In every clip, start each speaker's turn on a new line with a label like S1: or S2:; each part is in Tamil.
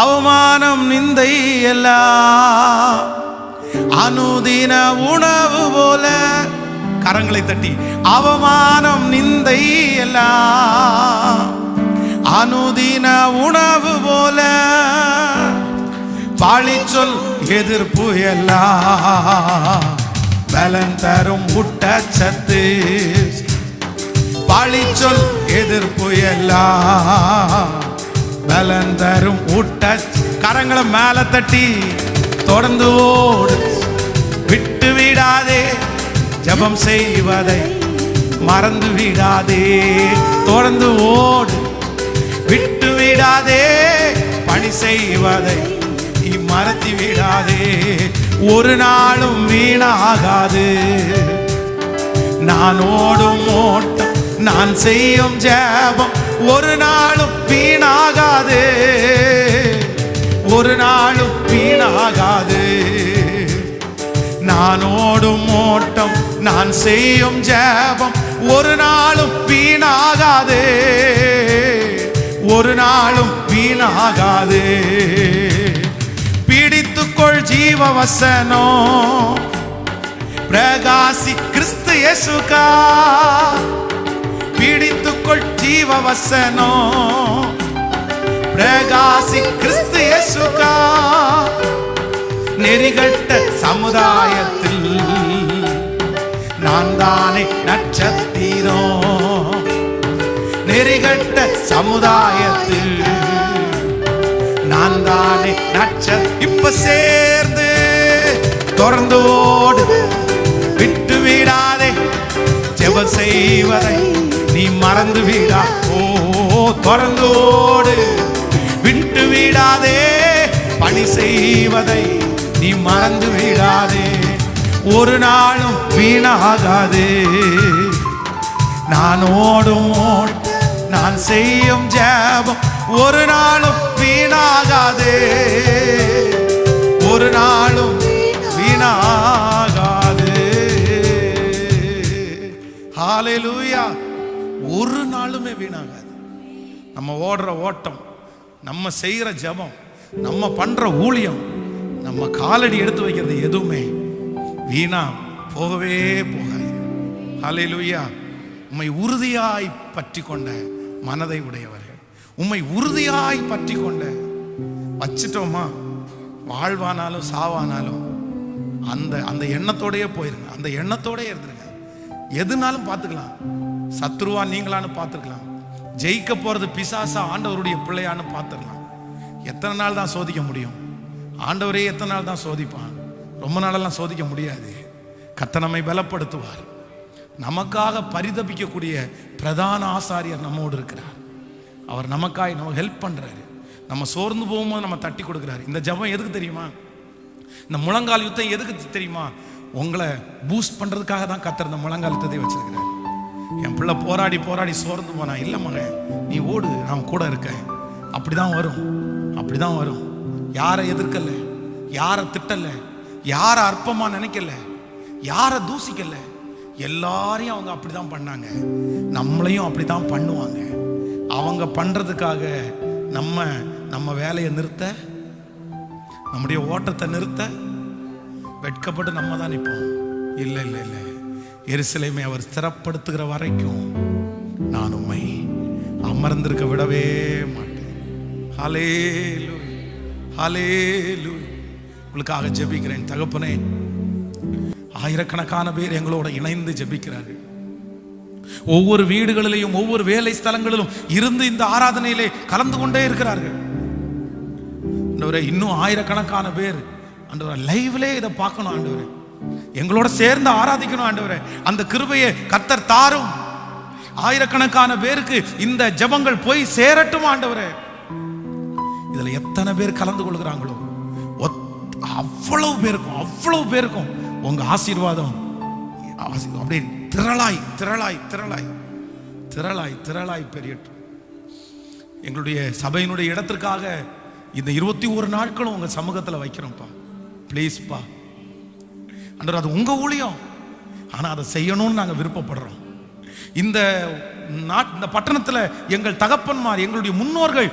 S1: அவமானம் நிந்தை எல்லாம் அனுதின உணவு போல. கரங்களை தட்டி அவமானம் நிந்தை எல்லாம் அனுதின உணவு போல. பழிச்சொல் எதிர்ப்பு எல்லாம் பலன் தரும் ஊட்டச்சத்து. பழிச்சொல் எதிர்ப்பு எல்லாம் பலன் தரும் ஊட்டச்சத்து. கரங்களை மேல தட்டி தொடர்ந்து ஓடு, விட்டு விடாதே, ஜெபம் செய்வதை மறந்து விடாதே. தொடர்ந்து ஓடு, விட்டு விடாதே, பணி செய்வதை நீ மறந்து விடாதே. ஒரு நாளும் வீணாகாது நான் ஓடும் ஓட்டம், நான் செய்யும் ஜெபம் ஒரு நாளும் வீணாகாது, ஒரு நாளும் வீணாகாது. நான் ஓடும் ஓட்டம், நான் செய்யும் ஜெபம் ஒரு நாளும் வீணாகாது, ஒரு நாளும் வீணாகாது. பிடித்துக்கொள் ஜீவ வசனம், பிரகாசி கிறிஸ்து இயேசுக்கா. பிடித்துக்கொள் ஜீவ வசனம், பிரகாசி கிறிஸ்து இயேசுக்கா. நெறிகட்ட சமுதாயத்தில் நான் தானே நட்சத்திரம். நெறிகட்ட சமுதாயத்தில் நான் தானே நட்சத்திரம். இப்ப சேர்ந்து தொடர்ந்து ஓடு, விட்டு விடாதே, ஜெபம் செய்வதை நீ மறந்து விடா. ஓ தொடர்ந்து ஓடு, விட்டு விடாதே, பணி செய்வதை நீ மறந்து விடாதே. ஒரு நாளும் வீணாகாது நான் ஓடும் ஓட்டம், நான் செய்யும் ஜெபம் ஒரு நாளும் வீணாகாது, ஒரு நாளும் வீணாகாது. ஹல்லேலூயா. ஒரு நாளுமே வீணாகாது. நம்ம ஓடுற ஓட்டம், நம்ம செய்கிற ஜெபம், நம்ம பண்ற ஊழியம், நம்ம காலடி எடுத்து வைக்கிறது எதுவுமே வீணா போகவே போகாது. ஹல்லேலூயா. உம்மை உறுதியாய் பற்றி கொண்ட மனதை உடையவர்கள், உம்மை உறுதியாய் பற்றி கொண்ட வச்சிட்டோமா, வாழ்வானாலும் சாவானாலும் அந்த அந்த எண்ணத்தோடயே போயிருங்க, அந்த எண்ணத்தோடயே இருந்துருங்க. எதுனாலும் பார்த்துக்கலாம், சத்ருவா நீங்களான்னு பார்த்துக்கலாம், ஜெயிக்க போறது பிசாசா ஆண்டவருடைய பிள்ளையான்னு பார்த்துக்கலாம். எத்தனை நாள் தான் சோதிக்க முடியும்? ஆண்டவரே எத்தனை நாள் தான் சோதிப்பான்? ரொம்ப நாளெல்லாம் சோதிக்க முடியாது. கர்த்தர் நம்மை பலப்படுத்துவார். நமக்காக பரிதபிக்கக்கூடிய பிரதான ஆசாரியர் நம்மோடு இருக்கிறார். அவர் நமக்காக நமக்கு ஹெல்ப் பண்றாரு. நம்ம சோர்ந்து போகும்போது நம்ம தட்டி கொடுக்குறாரு. இந்த ஜெபம் எதுக்கு தெரியுமா? இந்த முழங்கால் யுத்தம் எதுக்கு தெரியுமா? உங்களை பூஸ்ட் பண்றதுக்காக தான் கர்த்தர் இந்த முழங்கால் யுத்தத்தை வச்சிருக்கிறார். என் பிள்ளை போராடி போராடி சோர்ந்து போனா, இல்லை மகன் நீ ஓடு, நான் கூட இருக்கேன். அப்படிதான் வரும், அப்படிதான் வரும். யாரை எதிர்க்கல, யாரை திட்டல, யாரை அற்பமா நினைக்கல, யாரை தூசிக்கல, எல்லாரையும் அவங்க அப்படிதான் பண்ணாங்க. நம்மளையும் அப்படிதான் பண்ணுவாங்க. அவங்க பண்றதுக்காக நம்ம வேலையை நிறுத்த, நம்முடைய ஓட்டத்தை நிறுத்த வெட்கப்பட்டு நம்ம தான் நிற்போம். இல்லை இல்லை இல்லை, எருசலேமை அவர் ஸ்திரப்படுத்துகிற வரைக்கும் நான் உம்மை அமர்ந்திருக்க விடவே மாட்டேன். ஹல்லேலூயா, ஹல்லேலூயா. உங்களுக்காக ஜெபிக்கிறேன் தகப்பனே. ஆயிரக்கணக்கான பேர் எங்களோட இணைந்து ஜெபிக்கிறார்கள். ஒவ்வொரு வீடுகளிலும் ஒவ்வொரு வேலை ஸ்தலங்களிலும் இருந்து இந்த ஆராதனையிலே கலந்து கொண்டே இருக்கிறார்கள். ஆண்டவரே, இன்னும் ஆயிரக்கணக்கான பேர் ஆண்டவரே லைவ்லே இதை பார்க்கணும். ஆண்டவரே, எங்களோட சேர்ந்து ஆராதிக்கணும். ஆண்டவரே, அந்த கிருபையை கர்த்தர் தாரும். ஆயிரக்கணக்கான பேருக்கு இந்த ஜெபங்கள் போய் சேரட்டும். ஆண்டவரே, இதுல எத்தனை பேர் கலந்து கொள்கிறாங்களோ அவ்வளவு பேருக்கும் உங்க ஆசீர்வாதம் அப்படியே திரளாய் திரளாய் திரளாய் திரளாய் திரளாய் பெரியட்டும். எங்களுடைய சபையினுடைய இடத்திற்காக இந்த 21 நாட்களும் உங்க சமூகத்தில் வைக்கிறோம்ப்பா. ப்ளீஸ்ப்பா ஆண்டவர், அது உங்க ஊழியம், ஆனா அதை செய்யணும்னு நாங்கள் விருப்பப்படுறோம். இந்த இந்த பட்டணத்துல எங்கள் தகப்பன்மார், எங்களுடைய முன்னோர்கள்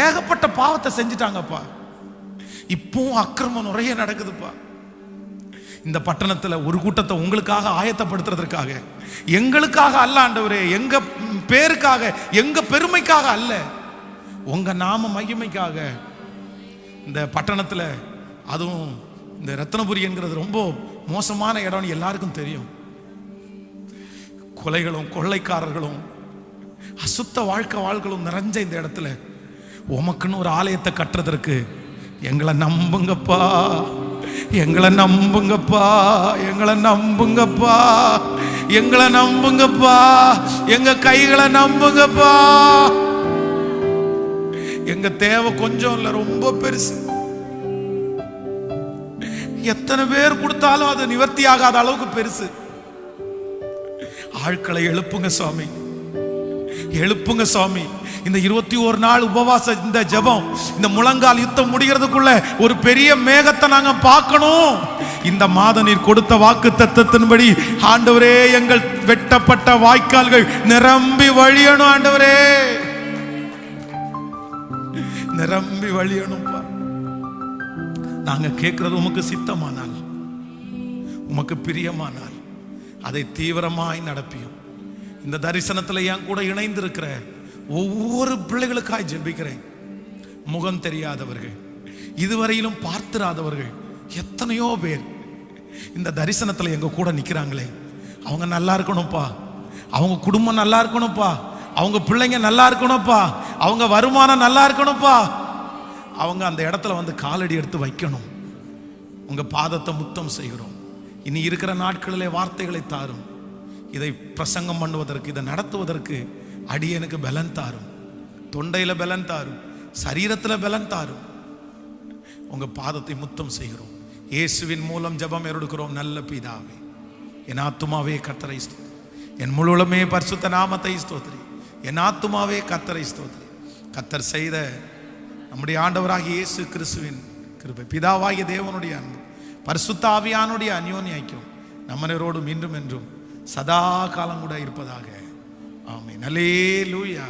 S1: ஏகப்பட்ட பாவத்தை செஞ்சிட்டாங்கப்பா. இப்போ அக்கிரமம் நிறைய நடக்குதுப்பா. இந்த பட்டணத்துல ஒரு கூட்டத்தை உங்களுக்காக ஆயத்தப்படுத்துறதற்காக, எங்களுக்காக அல்ல ஆண்டவரே, எங்க பேருக்காக, எங்க பெருமைக்காக அல்ல, உங்க நாம மகிமைக்காக இந்த பட்டணத்துல, அதுவும் இந்த ரத்னபுரி என்கிறது ரொம்ப மோசமான இடம்னு எல்லாருக்கும் தெரியும். கொலைகளும் கொள்ளைக்காரர்களும் அசுத்த வாழ்க்கைகளும் நிறைஞ்ச இந்த இடத்துல உமக்குன்னு ஒரு ஆலயத்தை கட்டுறதற்கு எங்களை நம்புங்கப்பா, எங்களை நம்புங்கப்பா, எங்களை நம்புங்கப்பா, எங்களை நம்புங்கப்பா, எங்க கைகளை நம்புங்கப்பா. எங்க தேவை கொஞ்சம் இல்ல, ரொம்ப பெருசு. எத்தனை பேர் கொடுத்தாலும் அது நிவர்த்தி ஆகாத அளவுக்கு பெருசு. ஆட்களை எழுப்புங்க சுவாமி, எழுப்புங்க சுவாமி. இந்த 21 நாள் உபவாச இந்த ஜெபம், இந்த முழங்கால் யுத்தம் முடிகிறதுக்குள்ள ஒரு பெரிய மேகத்தை நாங்க பார்க்கணும். இந்த மாதம் நீர் கொடுத்த வாக்கு தத்தத்தின்படி ஆண்டவரே, எங்கள் வெட்டப்பட்ட வாய்க்கால்கள் நிரம்பி வழியணும் ஆண்டவரே, நிரம்பி வழியணும்பா. நாங்க கேட்கிறது உமக்கு சித்தமானால், உமக்கு பிரியமானால் அதை தீவிரமாய் நடப்பியும். இந்த தரிசனத்தில் என் கூட இணைந்திருக்கிற ஒவ்வொரு பிள்ளைகளுக்காய் ஜெபிக்கிறேன். முகம் தெரியாதவர்கள், இதுவரையிலும் பார்த்திராதவர்கள் எத்தனையோ பேர் இந்த தரிசனத்தில் எங்க கூட நிற்கிறாங்களே, அவங்க நல்லா இருக்கணும்ப்பா, அவங்க குடும்பம் நல்லா இருக்கணும்ப்பா, அவங்க பிள்ளைங்க நல்லா இருக்கணும்ப்பா, அவங்க வருமானம் நல்லா இருக்கணும்ப்பா, அவங்க அந்த இடத்துல வந்து காலடி எடுத்து வைக்கணும். உங்க பாதத்தை முத்தம் செய்கிறோம். இனி இருக்கிற நாட்களிலே வார்த்தைகளை தாரும். இதை பிரசங்கம் பண்ணுவதற்கு, இதை நடத்துவதற்கு அடியனுக்கு பலன் தாரும். தொண்டையில பலன் தாரும், சரீரத்தில் பலன் தாரும். உங்க பாதத்தை முத்தம் செய்கிறோம். இயேசுவின் மூலம் ஜெபம் எடுக்கிறோம் நல்ல பிதாவே. என் ஆத்துமாவே கர்த்தரை ஸ்தோத்திரி, என் முழுவதுமே பரிசுத்த நாமத்தை ஸ்தோத்திரி. என் ஆத்துமாவே கர்த்தரை ஸ்தோத்திரி. கர்த்தர் செய்த நம்முடைய ஆண்டவராகிய இயேசு கிறிஸ்துவின் கிருபை, பிதாவாகிய தேவனுடைய அன்பு, பரிசுத்த ஆவியானுடைய அந்யோன்ய ஐக்கியம் நம்மனரோடு மீண்டும் என்றும் சதா காலம் கூட இருப்பதாக. ஆமென். அல்லேலூயா.